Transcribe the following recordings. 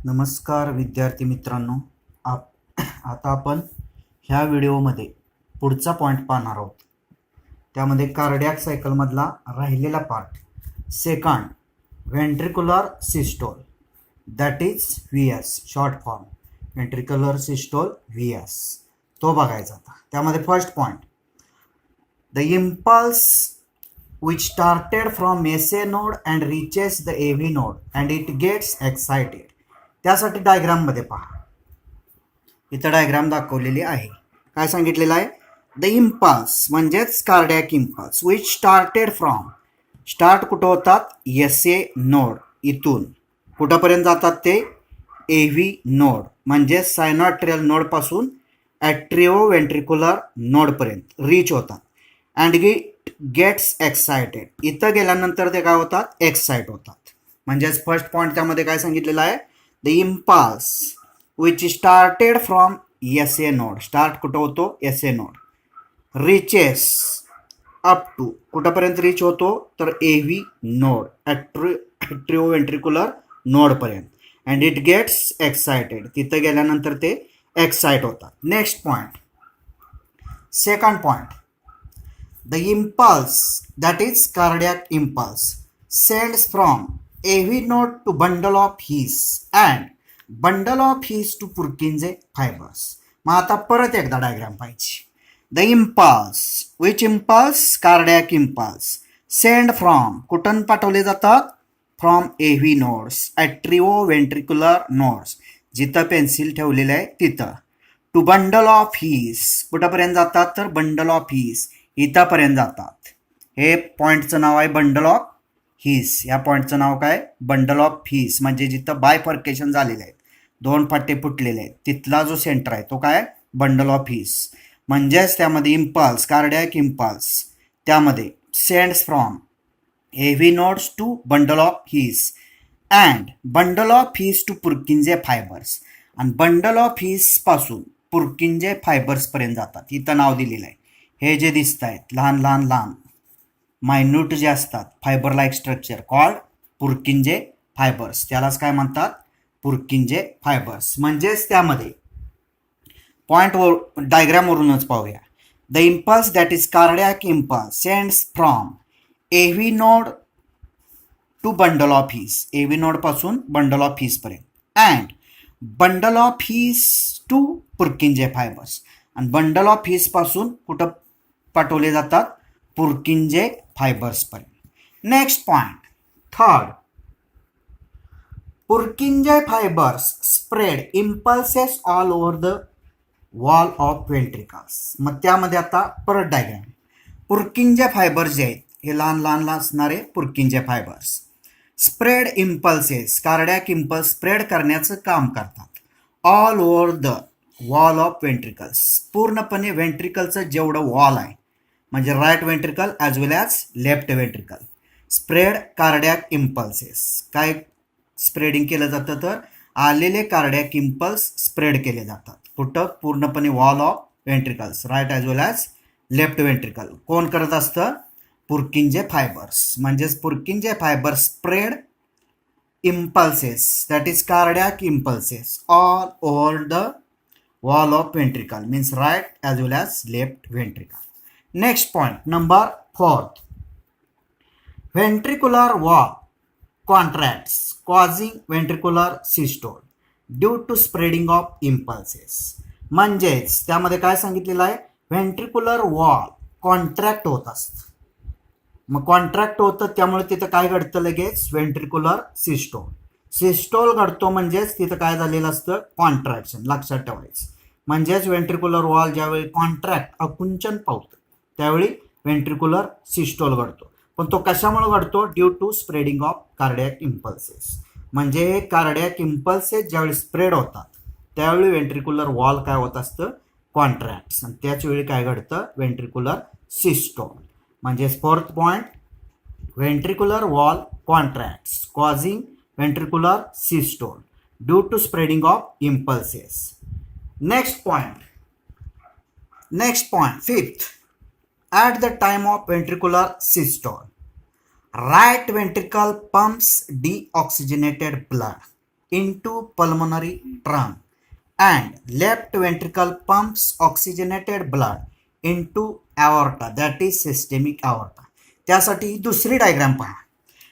नमस्कार विद्यार्थी मित्रांनो. आता आपण ह्या व्हिडिओमध्ये पुढचा पॉईंट पाहणार आहोत. त्यामध्ये कार्डियाक सायकलमधला राहिलेला part second ventricular systole that is VS short form ventricular systole VS तो बघायचा आता. त्यामध्ये first point the impulse which started from SA node and reaches the AV node and it gets excited. त्यासाठी डायग्राममध्ये पहा, इथं diagram दाखवलेली आहे. काय सांगितलेलं आहे? द इम्पल्स म्हणजेच cardiac impulse which started from start कुठं होतात? SA नोड इथून कुठंपर्यंत जातात ते AV नोड म्हणजे सायनॉट्रियल नोडपासून ॲट्रिओ व्हेंट्रिक्युलर नोडपर्यंत रीच होतात. अँड गेट्स एक्सायटेड इथं गेल्यानंतर ते काय होतात? एक्साइट होतात. म्हणजेच फर्स्ट पॉईंट त्यामध्ये काय सांगितलेलं आहे? The impulse which started from SA node start कुठं होतो? SA node reaches up to कुठंपर्यंत रीच होतो? तर AV नोड ॲट्रिओ व्हेंट्रिक्युलर नोडपर्यंत. अँड इट गेट्स एक्सायटेड तिथं गेल्यानंतर ते एक्साइट होतात. Next point second point the impulse that is cardiac impulse sends from AV node to bundle of His and bundle of His to Purkinje fibers. मग आता परत एकदा diagram पाहिजे. The impulse which impulse? Cardiac impulse send from कुठून पाठवले जातात? From AV nodes atrioventricular nodes जिथं pencil ठेवलेलं आहे तिथं टू बंडल ऑफ हीस कुठंपर्यंत जातात? तर बंडल ऑफ हीस इथंपर्यंत जातात. हे पॉईंटचं नाव आहे बंडल ऑफ हीस. या पॉईंटचं नाव काय? बंडल ऑफ हीस म्हणजे जिथं बायफर्केशन झालेले आहेत, दोन पट्टे फुटलेले आहेत, तिथला जो सेंटर आहे तो काय? Bundle of His. म्हणजेच त्यामध्ये इम्पल्स कार्डियाक इम्पल्स त्यामध्ये sends from AV nodes to bundle of His and bundle of His to Purkinje fibres. आणि बंडल ऑफ हीस पासून पुर्किंजे फायबर्सपर्यंत जातात. इथं नाव दिलेलं आहे. हे जे दिसत आहेत लहान लहान लहान मायन्यूट जे असतात fibre like structure called Purkinje fibres त्यालाच काय म्हणतात? Purkinje fibres. म्हणजेच त्यामध्ये पॉईंट डायग्रामवरूनच पाहूया. The impulse that is cardiac impulse sends from AV node to bundle of His AV नोडपासून बंडल ऑफ हीसपर्यंत and bundle of His to Purkinje fibres. आणि बंडल ऑफ हीस पासून कुठं पाठवले जातात? पुर्किंजे फायबर्सपर्यंत. Next point third Purkinje fibres spread impulses all over the wall of ventricles. मग त्यामध्ये आता परत डायग्राम. पुर्किंजे फायबर्स जे आहेत हे लहान लहान असणारे Purkinje fibres spread impulses cardiac impulse spread करण्याचं काम करतात all over the wall of ventricles पूर्णपणे व्हेंट्रिकलचं जेवढं वॉल आहे म्हणजे right ventricle as well as left ventricle spread cardiac impulses. काय स्प्रेडिंग केलं जातं? तर आलेले कार्डियाक इम्पल्स स्प्रेड केले जातात. कुठं? पूर्णपणे wall of ventricles right as well as left ventricle. कोण करत असतं? Purkinje fibres. म्हणजेच Purkinje fibres spread impulses that is cardiac impulses all over the wall of ventricle means right as well as left ventricle. Next point number 4 ventricular wall contracts causing ventricular systole due to spreading of impulses. म्हणजेच त्यामध्ये काय सांगितलेलं आहे? Ventricular wall contract होत असतं. मग contract होतं त्यामुळे तिथं काय घडतं? लगेच व्हेंट्रिक्युलर सिस्टोल घडतो. म्हणजेच तिथं काय झालेलं असतं? कॉन्ट्रॅक्शन. लक्षात ठेवायचं. म्हणजेच व्हेंट्रिक्युलर वॉल ज्यावेळी कॉन्ट्रॅक्ट आकुंचन पावतं त्यावेळी व्हेंट्रिक्युलर सिस्टोल घडतो. पण तो कशामुळे घडतो? Due to spreading of cardiac impulses. म्हणजे कार्डियाक इम्पल्सेस ज्यावेळी स्प्रेड होतात त्यावेळी व्हेंट्रिक्युलर वॉल काय होत असतं? कॉन्ट्रॅक्ट्स. आणि त्याच वेळी काय घडतं? Ventricular systole. म्हणजे fourth point ventricular wall contracts causing ventricular systole due to spreading of impulses. Next point fifth at the time of ventricular systole right ventricle pumps deoxygenated blood into pulmonary trunk and left ventricle pumps oxygenated blood into aorta, that is systemic aorta. त्यासाठी दुसरी diagram पहा.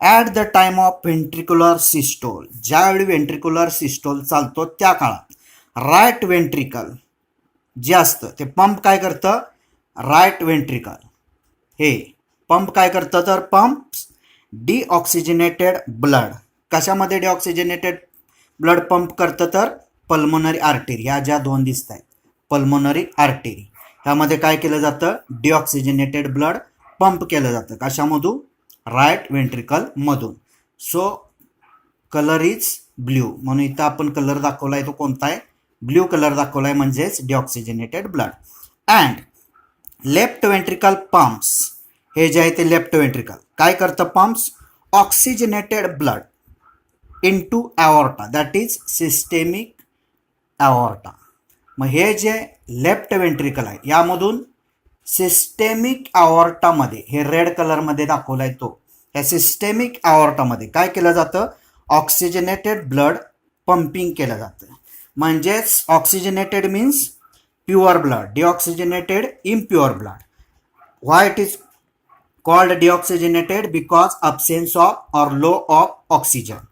At the time of ventricular systole, ज्यावेळी ventricular systole चालतो त्या काळात right ventricle जे असतं ते पंप काय करतं, राईट व्हेंट्रिकल हे पंप काय करतं तर पंप डिऑक्सिजनेटेड ब्लड. कशामध्ये डिऑक्सिजनेटेड ब्लड पंप करतं तर पल्मोनरी आर्टरी, ह्या ज्या दोन दिसत आहेत पल्मोनरी आर्टरी, ह्यामध्ये काय केलं जातं डिऑक्सिजनेटेड ब्लड पंप केलं जातं. कशामधून, राईट व्हेंट्रिकल मधून. सो कलर इज ब्ल्यू, म्हणून इथं आपण कलर दाखवला आहे तो कोणता आहे, ब्ल्यू कलर दाखवला आहे, म्हणजेच deoxygenated blood. And left ventricle pumps, हे जे आहे ते लेफ्ट व्हेंट्रिकल काय करतं, pumps oxygenated blood into aorta, that is systemic aorta. मग हे जे लेफ्ट व्हेंट्रिकल आहे यामधून सिस्टेमिक अवॉर्टामध्ये, हे रेड कलरमध्ये दाखवला आहे तो, ह्या सिस्टेमिक अवॉर्टामध्ये काय केलं जातं, ऑक्सिजनेटेड ब्लड पंपिंग केलं जातं. म्हणजेच oxygenated means pure blood, deoxygenated impure blood. Why it is called deoxygenated, because absence of or low of oxygen.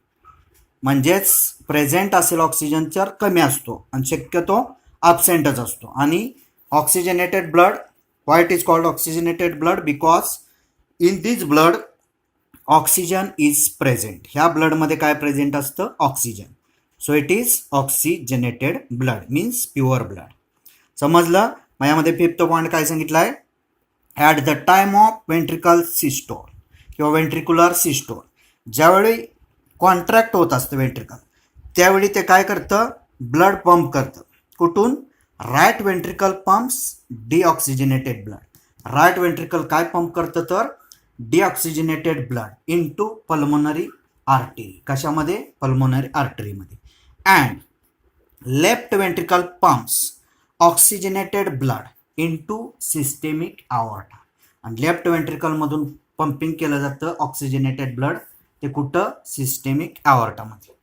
म्हणजेच प्रेझेंट असेल ऑक्सिजन तर कमी असतो आणि शक्यतो अब्सेंटच असतो. आणि oxygenated blood, why it is called oxygenated blood, because in this blood oxygen is present. ह्या ब्लडमध्ये काय प्रेझेंट असतं, oxygen. So it is oxygenated blood means pure blood. समजलं. मग यामध्ये फिफ्थ पॉईंट काय सांगितलं आहे, at the time of ventricle systole किंवा व्हेंट्रिक्युलर सिस्टोल, ज्यावेळी कॉन्ट्रॅक्ट होत असतं व्हेंट्रिकल त्यावेळी ते काय करतं, ब्लड पंप करतं. कुठून, right ventricle pumps deoxygenated blood. Right ventricle काय पंप करतं तर deoxygenated blood into pulmonary artery. कशामध्ये, पल्मोनरी आर्टरीमध्ये. And left ventricle pumps oxygenated blood into systemic aorta. आणि लेफ्ट व्हेंट्रिकलमधून पंपिंग केलं जातं ऑक्सिजनेटेड ब्लड, ते कुठं, सिस्टेमिक अवॉर्टामध्ये.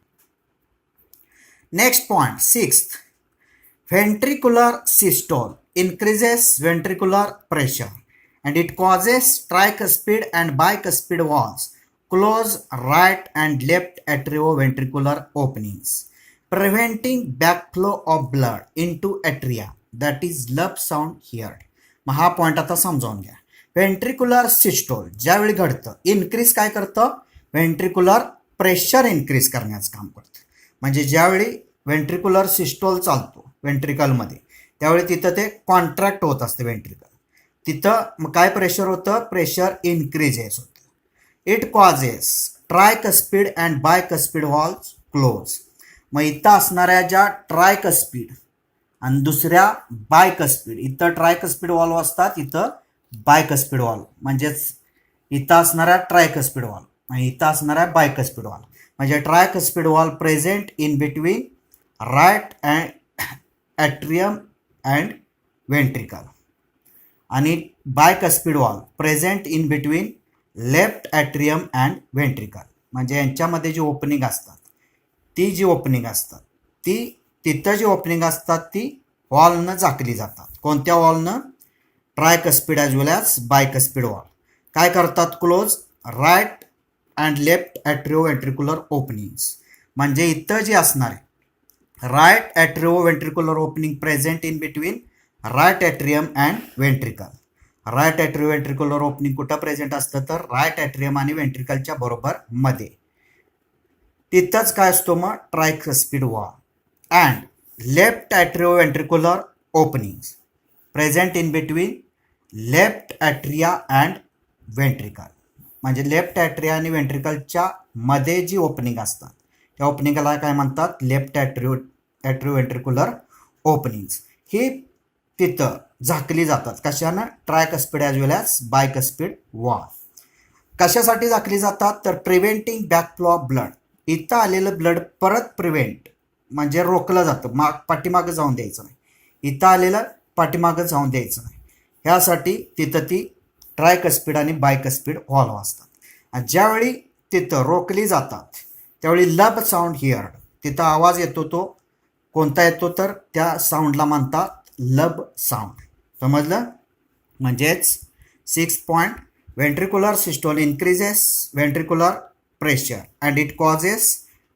Next point, sixth, ventricular systole increases ventricular pressure and it causes tricuspid and bicuspid valves close right and left atrioventricular openings, preventing backflow of blood into atria, that is lump sound heard. मग हा point आता समजावून घ्या. Ventricular systole ज्यावेळी घडतं, increase काय करतं, ventricular pressure increase करण्याचं काम करतं. म्हणजे ज्यावेळी व्हेंट्रिक्युलर सिस्टोल चालतो व्हेंट्रिकलमध्ये त्यावेळी तिथं ते कॉन्ट्रॅक्ट होत असते व्हेंट्रिकल, तिथं मग काय प्रेशर होतं, प्रेशर इन्क्रीजेस होतं. It causes tricuspid and bicuspid valves close. मग इथं असणाऱ्या ज्या ट्रायकस्पीड आणि दुसऱ्या बायकस्पीड, इथं ट्रायकस्पीड व्हॉल्व असतात, इथं बायकस्पीड व्हॉल्व, म्हणजेच इथं असणाऱ्या ट्रायकस्पीड व्हॉल्व आणि इथं असणाऱ्या बायकस्पीड व्हॉल्व. म्हणजे tricuspid valve present in between right and atrium and ventricle आणि bicuspid valve present in between left atrium and ventricle. म्हणजे यांच्यामध्ये जी ओपनिंग असतात, ती जी ओपनिंग असतात ती तिथं जी ओपनिंग असतात ती वॉलनं झाकली जातात. कोणत्या वॉलनं, tricuspid as well as bicuspid wall. काय करतात, close right and left atrioventricular openings. म्हणजे इथं जे असणार आहे right atrioventricular opening present in between right atrium and ventricle. Right atrioventricular opening कुठं प्रेझेंट असतं तर राईट ॲट्रियम आणि व्हेंट्रिकलच्या बरोबर मध्ये. तिथंच काय असतो मग, tricuspid wall. And left atrioventricular openings present in between left atria and ventricle. म्हणजे लेफ्ट ॲट्रिया आणि व्हेंट्रिकलच्या मध्ये जी ओपनिंग असतात त्या ओपनिंगला काय म्हणतात, लेफ्ट ॲट्रिओव्हेंट्रिक्युलर ओपनिंग्स. ही तिथं झाकली जातात. कशानं, ट्रायकस्पीड as well as bicuspid wall. कशासाठी झाकली जातात तर प्रिव्हेंटिंग बॅकफ्लो ऑफ ब्लड. इथं आलेलं ब्लड परत प्रिव्हेंट म्हणजे रोखलं जातं, पाठीमागं जाऊन द्यायचं नाही. इथं आलेलं पाठीमागं जाऊन द्यायचं नाही, ह्यासाठी तिथं ती ट्रायकस्पीड आणि बायकस्पीड व्हॉल्व असतात. आणि ज्यावेळी तिथं रोखली जातात त्यावेळी लब साऊंड हिअर्ड. तिथं आवाज येतो तो कोणता येतो तर त्या साऊंडला म्हणतात लब साऊंड. समजलं? म्हणजेच 6 point ventricular systole increases ventricular pressure and it causes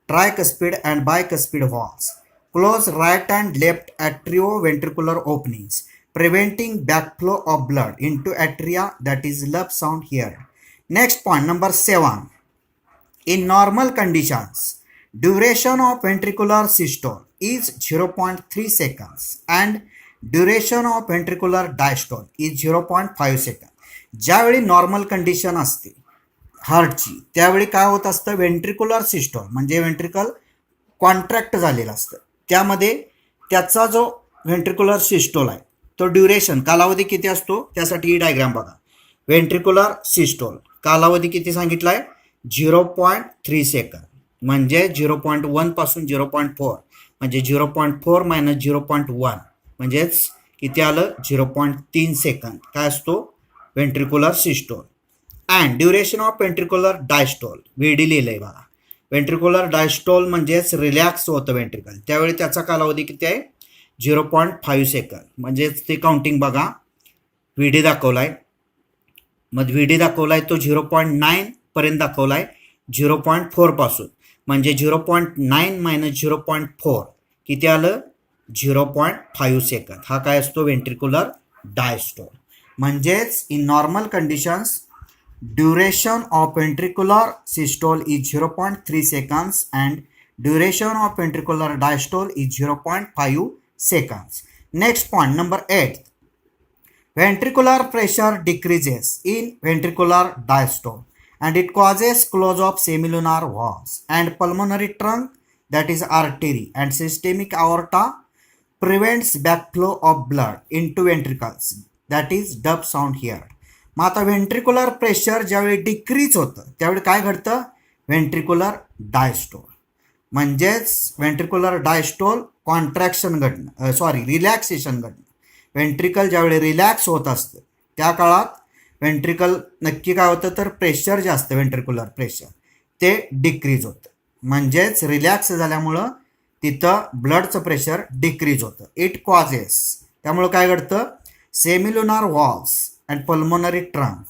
tricuspid and bicuspid valves. Close right and left atrioventricular openings, preventing backflow of blood into atria, that is lub sound here. Next point number 7. In normal conditions, duration of ventricular systole is 0.3 seconds and duration of ventricular diastole is 0.5 seconds. ज्यावेळी normal condition असते हार्टची त्यावेळी काय होत असतं, ventricular systole म्हणजे ventricle contract झालेलं असतं. त्यामध्ये त्याचा जो व्हेंट्रिक्युलर सिस्टोल आहे तो ड्युरेशन कालावधी किती असतो त्यासाठी ही डायग्राम बघा. व्हेंट्रिक्युलर सिस्टोल कालावधी किती सांगितला आहे 0.3 सेकंद म्हणजे 0.1 पासून 0.4 म्हणजे 0.4 मायनस 0.1 म्हणजेच किती आलं 0.3 सेकंद काय असतो ventricular systole. and duration of ventricular diastole VD लिहिलंय बघा. ventricular diastole म्हणजेच रिलॅक्स होतं वेंट्रिकल त्यावेळी त्याचा कालावधी किती आहे 0.5 सेकंद म्हणजेच ते काउंटिंग बघा. VD दाखवलाय मग VD दाखवलाय तो 0.9 पर्यंत दाखवलाय 0.4 पासून म्हणजे 0.9 मायनस 0.4 किती आलं 0.5 सेकंद. हा काय असतो ventricular diastole. म्हणजेच in normal conditions duration of ventricular systole is 0.3 seconds and duration of ventricular diastole is 0.5 seconds. Next point number 8. Ventricular pressure decreases in ventricular diastole and it causes close of semilunar valves and pulmonary trunk, that is artery, and systemic aorta, prevents backflow of blood into ventricles, that is dub sound here. मग आता ventricular pressure ज्यावेळी decrease होतं त्यावेळी काय घडतं ventricular diastole म्हणजेच ventricular diastole contraction घडणं relaxation घडणं. व्हेंट्रिकल ज्यावेळी रिलॅक्स होत असतं त्या काळात व्हेंट्रिकल नक्की काय होतं तर प्रेशर जे असतं व्हेंट्रिक्युलर प्रेशर ते डिक्रीज होतं म्हणजेच रिलॅक्स झाल्यामुळं तिथं ब्लडचं प्रेशर डिक्रीज होतं. इट कॉजेस त्यामुळं काय घडतं सेमिल्युनार वॉल्स अँड पल्मोनरी ट्रंक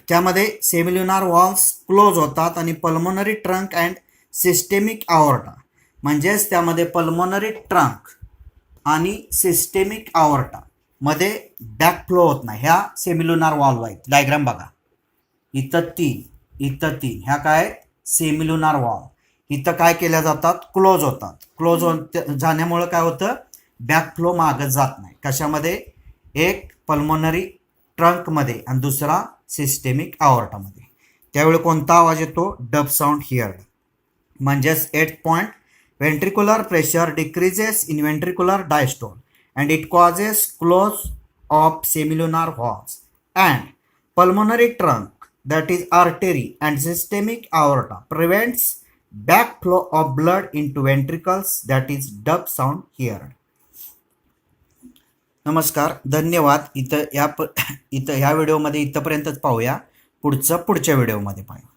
त्यामध्ये सेमिल्युनार वॉल्स क्लोज होतात आणि pulmonary trunk and systemic aorta म्हणजेच त्यामध्ये पल्मोनरी ट्रंक आणि सिस्टेमिक आवर्टा मध्ये बॅकफ्लो होत नाही. ह्या सेमिल्युनार वॉल्व आहेत डायग्राम बघा इथं तीन ह्या काय सेमिल्युनार वॉल्व इथं काय केल्या जातात क्लोज होतात. क्लोज झाल्यामुळं काय होतं बॅकफ्लो मागत जात नाही. कशामध्ये एक पल्मोनरी ट्रंकमध्ये आणि दुसरा सिस्टेमिक आवर्टामध्ये. त्यावेळी कोणता आवाज येतो डब साऊंड हिअर्ड. म्हणजेच 8 point ventricular pressure decreases in ventricular diastole and it causes close of semilunar valves and pulmonary trunk, that is artery, and systemic aorta, prevents backflow of blood into ventricles, that is dub sound here. नमस्कार धन्यवाद. इथं ह्या व्हिडिओमध्ये इथंपर्यंतच पाहूया. पुढच्या व्हिडिओमध्ये पाहूया.